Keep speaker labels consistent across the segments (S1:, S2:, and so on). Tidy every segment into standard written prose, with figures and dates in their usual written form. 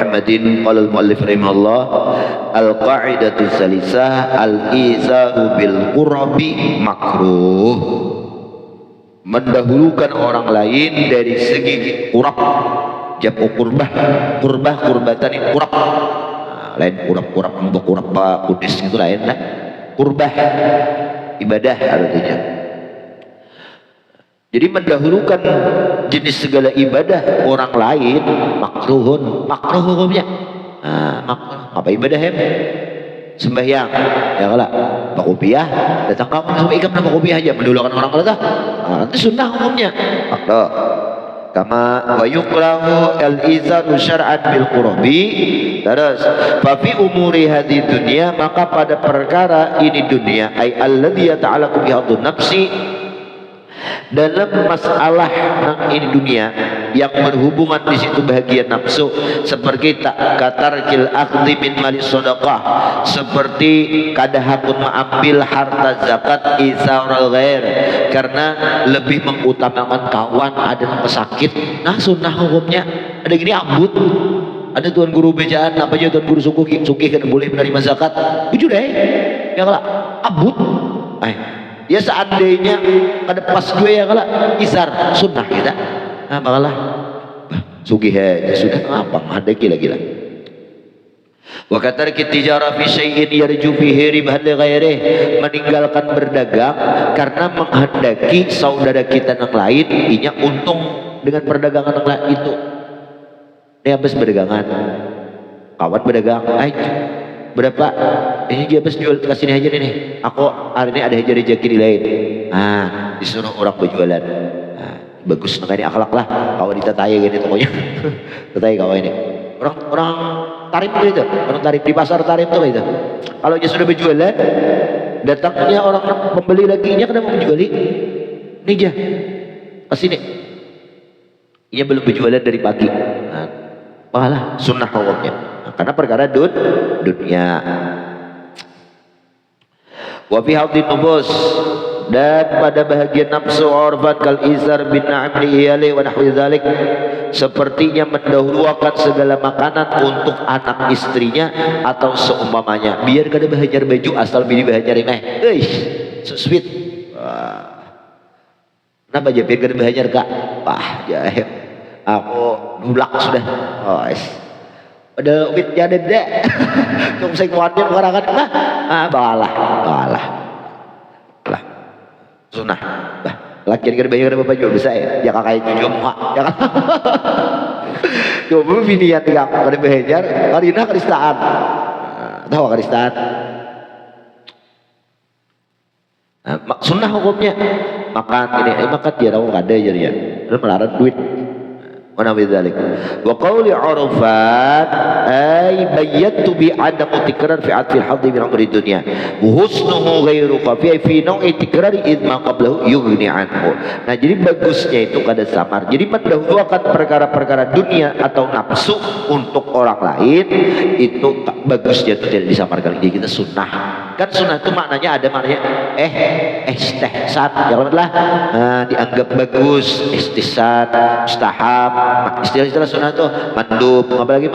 S1: Muhammadin qala al-muallif rahimahullah al-qa'idatu salisah al-izaru bil qurbi makruh. Mendahulukan orang lain dari segi qurab, jamu qurbah, qurbatan qurab. Lain qurab mbok qurab kudis itu lain lah. Qurbah ibadah artinya. Jadi mendahulukan jenis segala ibadah orang lain makruh hukumnya. Makruh. Apa ibadah ya? Sembahyang, ya kalau bakupiah datang kamu sama ikam nama bakupiah aja mendahulukan orang lain. Nanti sunnah hukumnya. Makruh. Kama wa yukrahu al-izaru syar'an bil qurbi. Terus fa fi umuri hadhihi dunya, maka pada perkara ini dunia ai alladhi yata'allaqu bi hadun nafsi, dalam masalah ini dunia yang berhubungan di situ bahagia nafsu, seperti katarkil akhdhi min mali sedekah, seperti kadahakun mengambil harta zakat isarul ghair, karena lebih mengutamakan kawan ada yang sakit. Nah sunnah hukumnya ada gini ambut, ada tuan guru bejaan apa aja tuan guru suki kan boleh menerima zakat bujur deh ya kalau ambut ya seandainya ada pas gue ya kalau isar sunnah kita bakalah sugih aja sudah apa ada gila wa katarki tijara fi syai'in yarju fihi ribahan li ghairihi, meninggalkan berdagang karena menghendaki saudara kita yang lain inya untung dengan perdagangan yang lain itu. Ini habis berdagangan kawan berdagang berapa ini dia habis jual kasih aja nih aku hari ini ada rezeki di lain disuruh orang berjualan bagus makanya akhlak lah kawan ditataya gini tokonya tataya kawan ini orang tarif tuh itu orang tarif di pasar tarif tuh itu kalau dia sudah berjualan datangnya orang pembeli lagi nya kenapa menjual ini aja kasih nih ia belum berjualan dari pagi pahala sunnah hukumnya karena perkara dunia. Wa fi hadin nufus, dan pada bahagian nafsu urfan kal izar bin na'am li iyali wa nahwi dzalik, sepertinya mendahulukan segala makanan untuk anak istrinya atau seumpamanya, biar kada bahajar baju asal bini bahajar so sweet. Kenapa aja biar kada bahajar kak jahil aku dulak sudah ada ubit jadi dek kung saya kuatnya karangan balah sunnah laki kada bayar kada baju bisa ya kakak cucu muka ya kan coba binian tiga kada bahajar karina kristaan tahu kristaan sunnah hukumnya makan ini makan dia tahu kada aja dia melarang duit mana bidzalik wa qawli urfan ay bayyatu bi adam tikrar fi atfil hadhi min amri dunya husnuhu ghairu qafi fi nau'i tikrar id ma qablahu yughni anhu. Nah jadi bagusnya itu kada samar, jadi mendahulukan perkara-perkara dunia atau nafsu untuk orang lain itu bagusnya itu tidak disamarkan. Jadi kita sunnah kan, sunnah itu maknanya ada maknanya istihsan janganlah dianggap bagus, istihsan mustahab. Istilah-istilah sunnah tuh mandub, apa lagi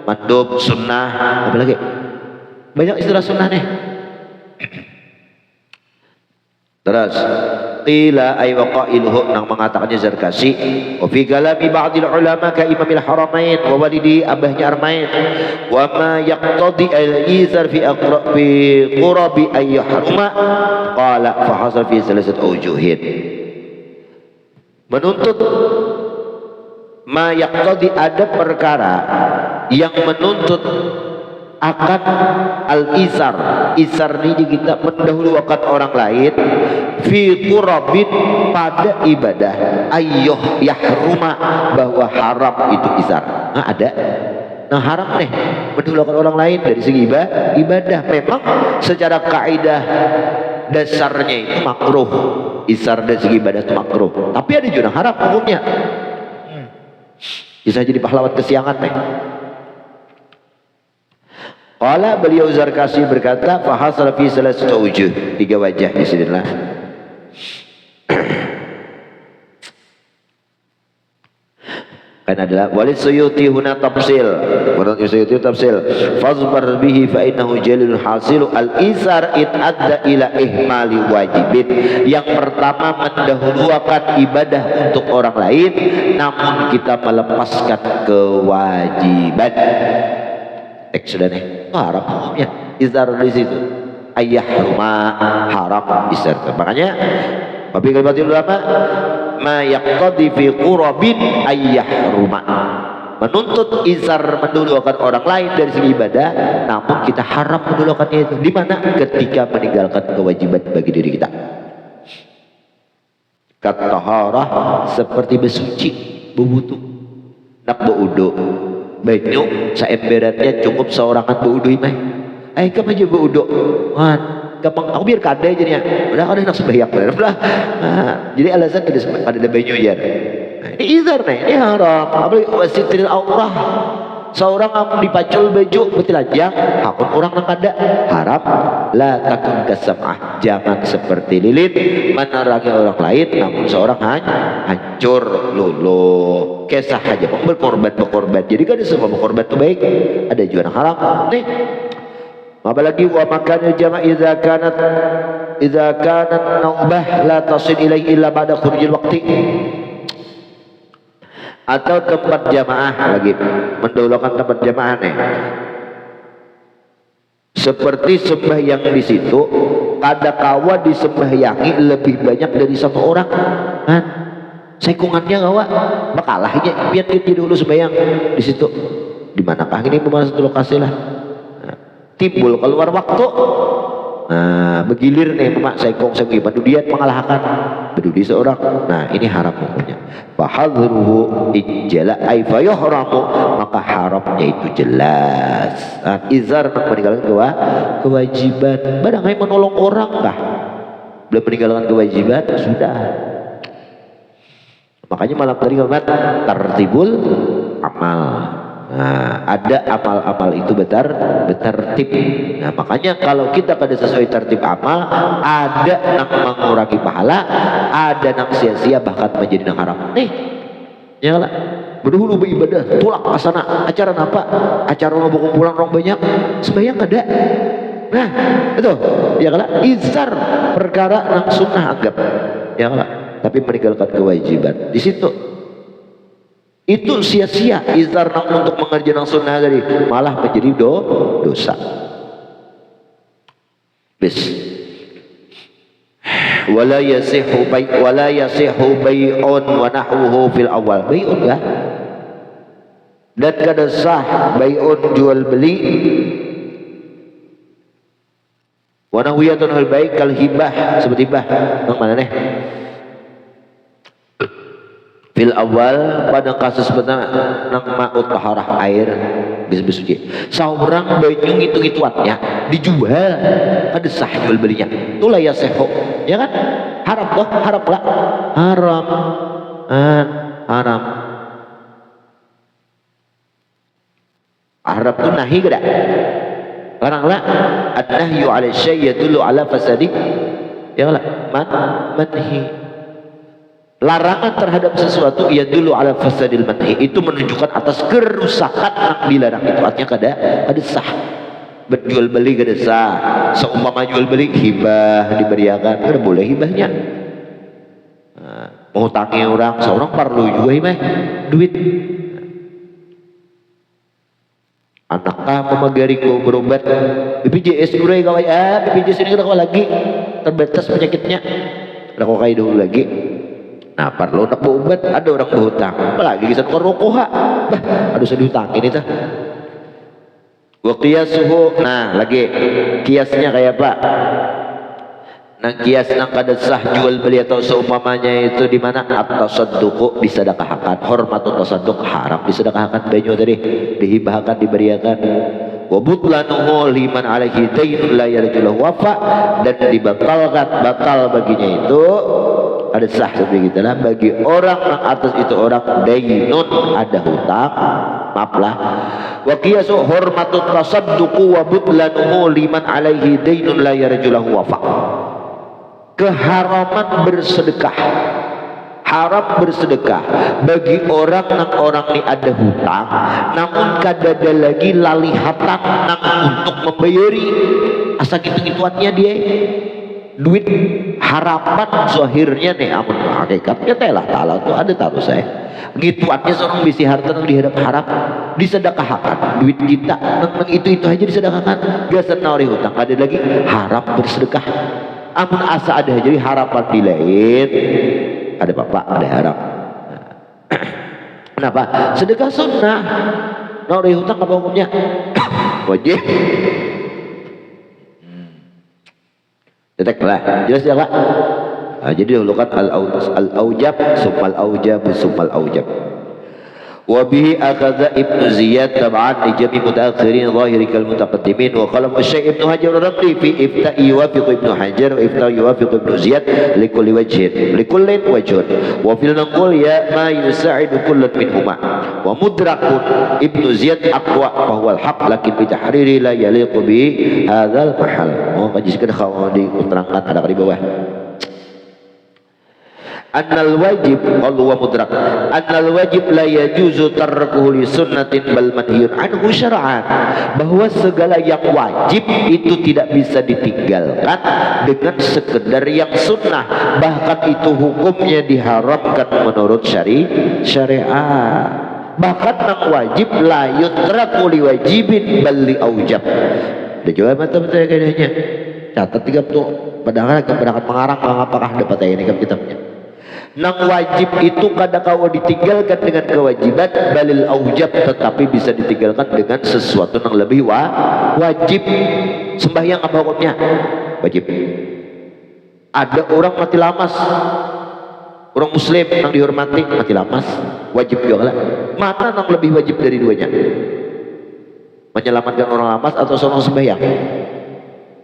S1: mandub sunnah, apa lagi banyak istilah sunnah nih. Terus qila ay waqailuhu nang mengatakannya Zarkasi wa fi kalami ba'dil ulama ka Imamil Haramain wa walidi abahnya Armain wa ma yaqtadi al-izar fi qurabi ay haruma qala fa hasal fi salasat awjuhin, menuntut ma yaqtadi ada perkara yang menuntut akan al-izar. Izar ini kita mendahulukan orang lain fi qurabin pada ibadah ayyuh yahruma bahwa haram itu izar. Ada haram nih mendahulukan orang lain dari segi ibadah. Memang secara kaidah dasarnya itu makruh, izar dari segi ibadah itu makruh, tapi ada juga haram hukumnya. Bisa jadi pahlawan kesiangan nih. Qala beliau Zarkasi berkata fa hasal fi salasati wujuh, tiga wajah di sinilah. adalah walid Suyuti huna tafsil, menurut Suyuti tafsil fazbar bihi fa innahu jalil hasil al isar in adda ila ihmali wajibin. Yang pertama mendahulukan ibadah untuk orang lain namun kita melepaskan kewajiban. Sudah nih haram hukumnya isar di situ ayah rumah haram isar. Makanya tapi kalimatul ulama ma yaqtadi fi qurabin ayyah rumah, menuntut izar mendulukan orang lain dari segi ibadah namun kita haram mendulukannya itu di mana ketika meninggalkan kewajiban bagi diri kita. Kataharah seperti bersuci berwudu nak berwudu banyu saemberannya cukup seorangan berwudu mah kamu aja berwudu gampang aku biar kada jadinya udah ada nak sembahyang udah jadi alasan kada ada banyu aja. Ini izar nih, ini haram. Apalagi wasitril aurah seorang amun dipacul baju betilajang hakun orang nak kada haram. La takun kasam'ah, jangan seperti lilin menerangi orang lain namun seorang hancur luluh kisah aja berkorban. Jadi kan semua berkorban itu baik, ada juga yang haram nih. Apalagi wa makanya jama' idza kanat naubah la tasil ilaihi illa ba'da khurujil waqti. Atau tempat jamaah lagi mendahulukan tempat jamaah nih. Seperti sembahyang di situ kada kawa disembahyangi lebih banyak dari satu orang kan. Sekungannya kawa bakalahnya biar kita dulu sembahyang di situ. Di manakah ini pemanasan lokasi lah. Timbul keluar waktu begilir nih mak sekong dia mengalahkan berdudi seorang. Nah ini haram hukumnya. Fahadruhu ijala ay fayuhramu, maka haramnya itu jelas. Izar meninggalkan kewajiban barangkali menolong orang kah belum meninggalkan kewajiban sudah. Makanya malam tadi kalimat tertibul amal. Nah, ada amal-amal itu bertertib. Nah, makanya kalau kita pada sesuai tertib amal, ada yang mengurangi pahala, ada yang sia-sia bahkan menjadi yang haram. Nih, ya lah. Berdahulu beribadah, tulak asana, acara apa? Acara mau kumpulan orang banyak, sembahyang ada. Nah, itu, ya lah. Izar perkara yang sunnah anggap, ya lah. Tapi meninggalkan kewajiban di situ. Itu sia-sia izar untuk mengerjakan sunnah tadi malah menjadi dosa. Bis wala yasihu bai'un wa nahwuhu fil awal. Bai'un enggak? Dan kada sah bai'un jual beli wa nahwiyatun hal baik kal hibah seperti hibah. Nang mana nih? Fil awal pada kasus pertama nang ma'ut taharah air bisa bersuci. Seorang banyu gitu-gituannya dijual ada sah jual belinya. Itulah ya seho. Ya kan? Haram toh, haram lah. Haram. Haram. Haram tuh nahi kada? Larang lah. An-nahyu 'ala syai' yadullu 'ala fasadi. Ya lah. Manhi. Larangan terhadap sesuatu ia dulu ala fasadil manhi, itu menunjukkan atas kerusakan yang dilarang itu. Artinya kada sah berjual beli, kada sah. Seumpama jual beli hibah diberiakan, kada boleh hibahnya. Mau tangi orang seorang perlu juga hibah duit. Anaknya memagari gua berobat BPJS dulu ya kawai BPJS ini kada kau lagi terbatas penyakitnya, kada kau kayak dulu lagi. Nah perlu nak berobat ada orang berhutang apalagi kisah rokok aduh saya dihutangin itu. Wa qiyasuhu, nah lagi kiasnya kayak apa? Nah kias nang kada sah jual beli atau seumpamanya itu di mana at-tasadduq disedekahkan, hormatut tasadduq haram disedekahkan banyu tadi dihibahkan diberiakan. Wa butlanuhu liman alaihi dainun la yarjulahu wafa, dan dibatalkan batal baginya itu ada sah seperti kita lah bagi orang yang atas itu orang dainun ada hutang, maaflah. Wa qiyasu hormatut tasadduqu wa butlanuhu liman alaihi dainun la yarjulahu wafa. Keharaman bersedekah haram bersedekah bagi orang ni ada hutang namun kadada lagi lali hatang nang untuk membayari asa gitu-gituannya dia duit harapan zahirnya nih amun hakikatnya telah ta'ala tuh ada taruh saya gituannya seorang bisi harta nang dihadap harap disedekahkan duit kita nang itu aja disedekahkan biasa nauri hutang ada lagi harap bersedekah amun asa ada jadi harapan di lain ada bapak ada harap kenapa sedekah sunnah nauri hutang apa hukumnya wajib detek lah jelas ya Pak. Jadi dahulu kan al-aujab summal aujab summal aujab wa bihi akhadha ibnu ziyad tab'an li jami mutaakhirin zahiri kal mutaqaddimin wa qala syekh ibnu hajar ar-raqi fi ifta yuwafiq ibnu hajar wa ifta yuwafiq ibnu ziyad likulli wajhin likullin wajhun wa fil naqul ya ma yusa'idu kullan minhuma wa mudrakun ibnu ziyad aqwa fa huwa al-haq lakin bi tahriri la yaliqu bi hadzal mahal. Kaji sekedar kalau diterangkan ada di bawah annal wajib Allah mudrak annal wajib la yajuzu tarkuhu li sunnatin bal manhiyun anhu syar'an bahwa segala yang wajib itu tidak bisa ditinggalkan dengan sekedar yang sunnah bahkan itu hukumnya diharamkan menurut syariat bahkan yang wajib la yutraku li wajibin bal li aujab. Udah coba mata-mata kaidahnya catat 30 padahal keberangkat mengarang apakah dapat ini kitabnya. Nang wajib itu kadang kau ditinggalkan dengan kewajiban balil aujab tetapi bisa ditinggalkan dengan sesuatu yang lebih wajib. Sembahyang apa hukumnya? Wajib. Ada orang mati lamas, orang muslim yang dihormati mati lamas, wajib juga lah. Mana yang lebih wajib dari duanya? Menyelamatkan orang lamas atau seorang sembahyang?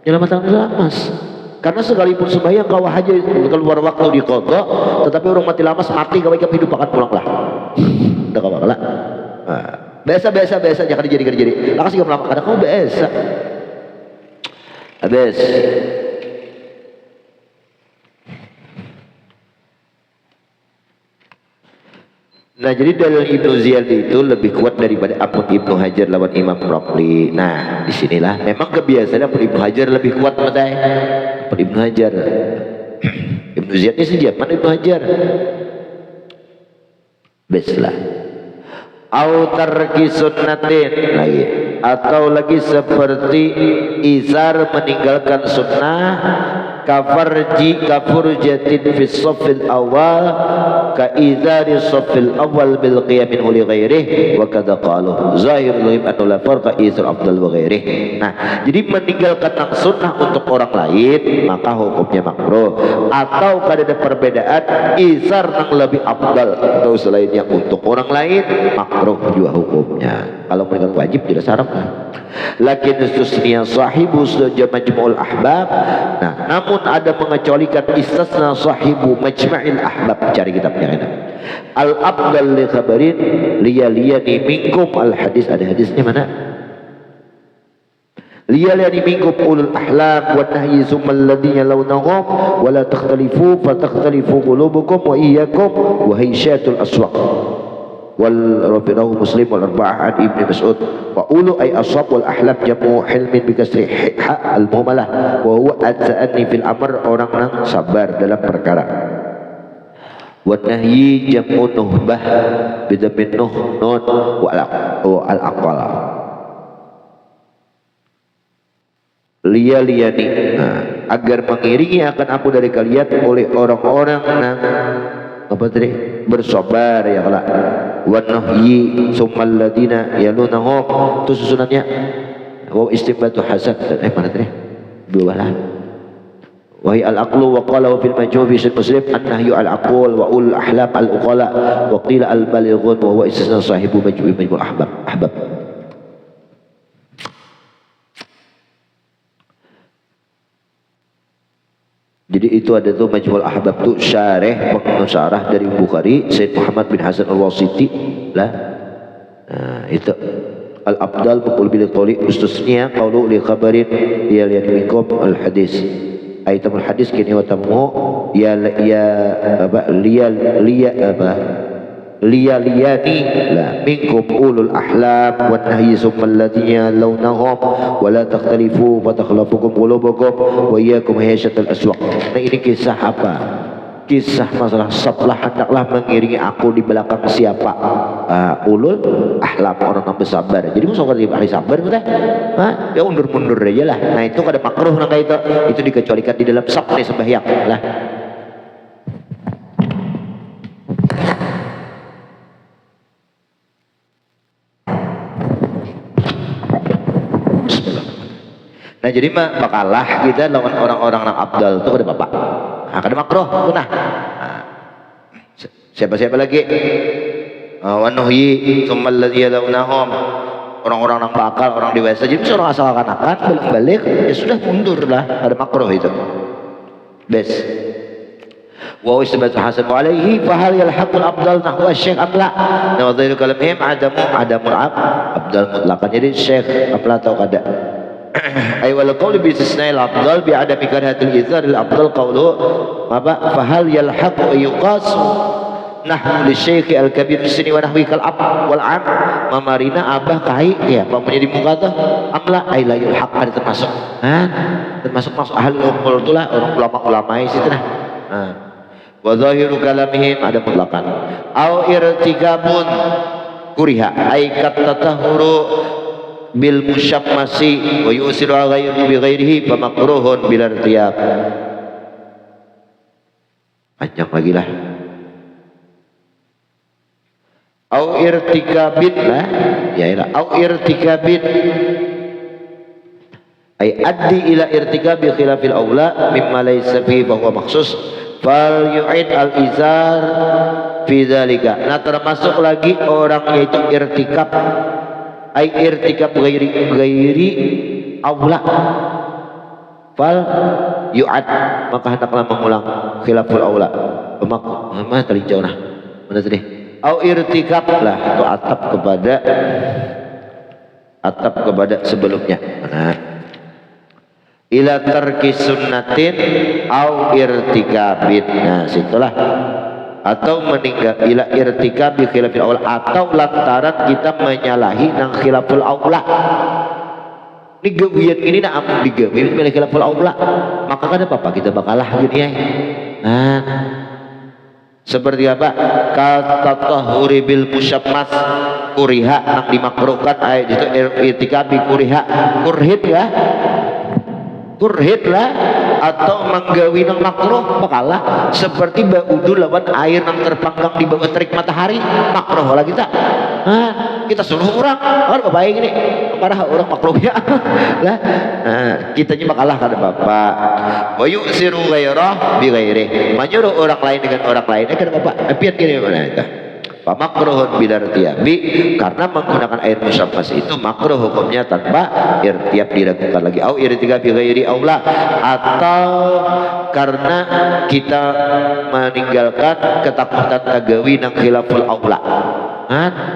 S1: Menyelamatkan orang lamas. Karena sekalipun sembahyang kau aja keluar waktu di qadha, tetapi orang mati lamas mati kau hidup akan pulanglah. Udah kau lah. Biasa jangan jadi. Lah kasih kamu lama kadang kau biasa. Habis. Nah jadi dalil Ibnu Ziyad itu lebih kuat daripada Amun Ibnu Hajar lawan Imam Ramli. Nah disinilah memang kebiasaan Amun Ibnu Hajar lebih kuat matai. Amun Ibnu Hajar Ibnu Ziyad ini sejak mana Ibnu Hajar beslah au tarki sunnatin lagi atau lagi seperti izar meninggalkan sunnah kafurjatin fi shaffil awal ka izari shaffil awal bil qiyamin li ghairihi wa kadza qalu zahirul ghaib anna la farqa izar afdal wa ghairihi. Nah jadi meninggalkan sunnah untuk orang lain maka hukumnya makruh atau kada ada perbedaan izar yang lebih afdal atau selainnya untuk orang lain makruh juga hukumnya. Kalau meninggalkan wajib jelas haram. Lakin istisna sahibu majmu'ul ahbab. Nah namun ada mengecualikan istisna sahibu majma'il ahbab. Cari kitabnya ini al afdal li khabarin liyaliyani minkum al hadis. Ada hadisnya mana? liyaliyani minkum ulul ahlam wan nahyi summa alladhina lawnahum wa la takhtalifu fa takhtalifu qulubukum wa iyyakum wa haysyatul aswaq wal rabbinahu muslim wal arba'ah an ibni mas'ud wa ulu ay ashab wal ahlam jamu hilmin bi kasri ha al muhmalah wa huwa adza'ani fil amr orang yang sabar dalam perkara wa nahyi jamu nuhbah bi dhammin nun wa al aqwala liyaliyani agar mengiringi akan aku dari kalian oleh orang-orang yang apa tadi bersabar ya Allah wa nahyi summal ladina yalunahum itu susunannya wa istimbatu hasan dan mana tadi dua lah wa hi al aqlu wa qala fil majmu'i fi muslim an nahyu al aql wa ul ahlam al uqala wa qila al balighun wa huwa istisna sahibu majmu'ul ahbab. Jadi itu ada tuh Majmu'ul Ahbab tuh syarih pensyarah dari Bukhari Sayyid Muhammad bin Hasan al-Wasiti lah. Nah, itu al-afdal maqul bil qawli ustusnya qawlu li khabarin ya minkum al-hadis aitamul hadis kini watamu ya apa liyani la minkum ulul ahlam wan nahyi summa alladhina lawnahum wa la takhtalifu fa takhlafukum qulubukum wa iyyakum hayashatal aswaq. Nah, ini kisah apa? Kisah masalah sablah hendaklah mengiringi aku di belakang siapa? Ulul ahlam, orang yang bersabar. Jadi musuh di ahli sabar betul? Ya mundur-mundur aja lah. Nah itu kada makruh nang itu dikecualikan di dalam sab nih sembahyang lah. Nah jadi mah bakalah kita lawan orang-orang yang abdal itu kada apa-apa. Nah, kada makruh punah. Nah, siapa-siapa lagi? Wa nuhyi tsumma alladzi yalawnahum, orang-orang yang bakal, orang dewasa. Jadi seorang asal kanak-kanak balik ya sudah mundur lah, kada makruh itu. Bes. Wa isbat hasan alaihi fa hal yalhaqul afdal nahwa syekh amla. Nah wa dhairu kalamihim adamul abdal mutlaqan. Jadi syekh amla atau kada. Ay wal qaul bi istisna'il afdal bi adami karahatil izar al afdal qawlu apa fa hal yalhaqu yuqasu nahwu li syekh al kabir sini wa nahwi kal ab wal am mamarina abah kai ya apa menjadi muka tuh amla ay la yalhaq ada termasuk termasuk ahli umul itulah orang ulama-ulama itu nah wa zahiru kalamihim ada mutlaqan au irtikabun kuriha ay kat tatahuru bil musyammasi wa yusiru ghairuhu bi ghairihi fa makruhun bil irtiyab. Panjang lagi lah. Au irtikabin lah, ya ilah. Au irtikabin ay addi ila irtikabi khilafil aula mimma laysa fi fa huwa makhsus fal yu'id al izar fi dzalika. Nah termasuk lagi orang yaitu irtikab ay irtikab ghairi aula fal yu'ad maka hendaklah mengulang khilaful aula mana tadi jauh nah mana tadi au irtikab lah itu atap kepada sebelumnya nah ila tarki sunnatin au irtikabin nah situlah atau meninggal ila irtikabi khilafil aula atau lantaran kita menyalahi nang khilaful aula. Ini gawian ini nak amun digawi pilih khilaful aula maka kan apa kita bakalah gini ya. Nah, seperti apa? Kata tahuri bil musyammas kuriha nang dimakruhkan ayat itu irtikabi kuriha kurhit ya. Kurhit lah atau menggawi nang makruh bakalah seperti baudu lawan air nang terpanggang di bawah terik matahari makruh lah kita kita suruh orang apa baik ini parah orang makruhnya lah kitanya bakalah kada bapak wa yusiru ghairah bi ghairi menyuruh orang lain dengan orang lain kada bapak pian gini mana itu makruhun bil irtiyabi karena menggunakan air musyammas itu makruh hukumnya tanpa irtiyab diragukan lagi au irtikabi ghairi aula atau karena kita meninggalkan ketakutan tagawi nang khilaful aula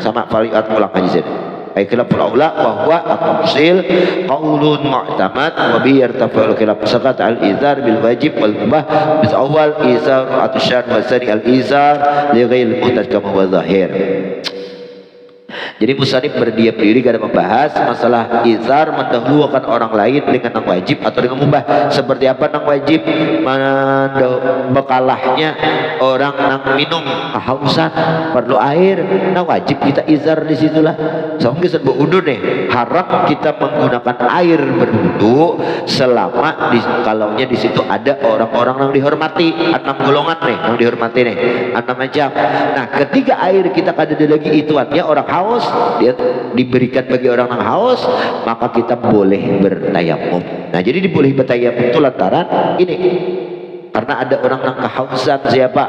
S1: sama faliat ulang aja sini ay khilaful aula wa huwa at-tafsil qaulun mu'tamad wa bi yartafa'ul khilaf sakat al-izar bil wajib wal mubah bis awal izar at-syar wa sari al-izar li ghairi muhtaj kama wa zahir. Jadi musannif berdiam diri kada membahas masalah izar mendahulukan orang lain dengan yang wajib atau dengan mubah. Seperti apa yang wajib bekalahnya orang yang minum kehausan perlu air, yang wajib kita izar di situlah. Soalnya kita berwudu nih, haram kita menggunakan air berwudu selama kalaunya di situ ada orang-orang yang dihormati, 6 golongan nih yang dihormati nih, 6 macam. Nah, ketika air kita kada ada lagi ituannya orang haus dia diberikan bagi orang yang haus maka kita boleh bertayamum. Nah jadi diboleh bertayamum itu lantaran ini karena ada orang yang kehausan siapa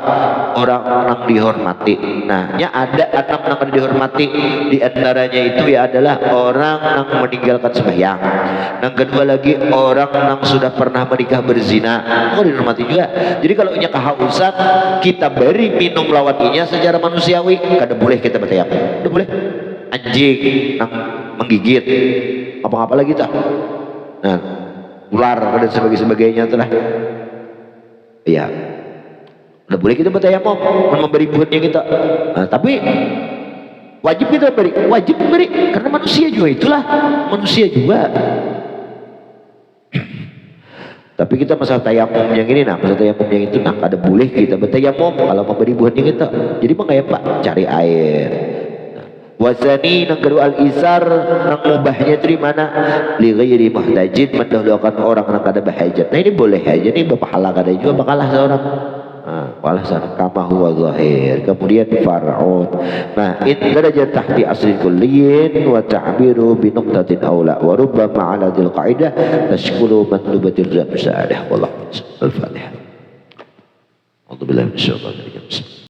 S1: orang yang dihormati. Nah ya ada 6 yang dihormati di antaranya itu ya adalah orang yang meninggalkan sembahyang. Yang kedua lagi orang yang sudah pernah menikah berzina dihormati juga. Jadi kalau nya kehausan kita beri minum lawatinya secara manusiawi kada boleh kita bertayamum. Kada boleh. Anjing yang menggigit apa-apa lagi tak. Nah ular dan sebagainya telah. Iya. Udah boleh kita bertayamum memberi buatnya kita. Nah, tapi wajib kita beri, wajib beri karena manusia juga itulah, manusia juga. Tapi kita masalah tayamum yang ini, nah masalah tayamum yang itu, nah ada boleh kita bertayamum kalau memberi buatnya kita. Jadi mah kayak Pak cari air. Wazani nang kedua al-izar nang mubahnya itu di mana? Li ghairi muhtajin, mendahulukan orang yang kada berhajat. Nah ini boleh aja nih berpahala kada juga bakalah seorang. Walah sana kama huwa zahir. Kemudian far'un. Nah, in darajat tahti asli kulliyin wa ta'biru bi nuqtatin aula wa rubbama ala dzil qaidah tashkulu matlubatil musadah. Wallahu al-Fatihah. A'udzu billahi minasyaitonir rajim.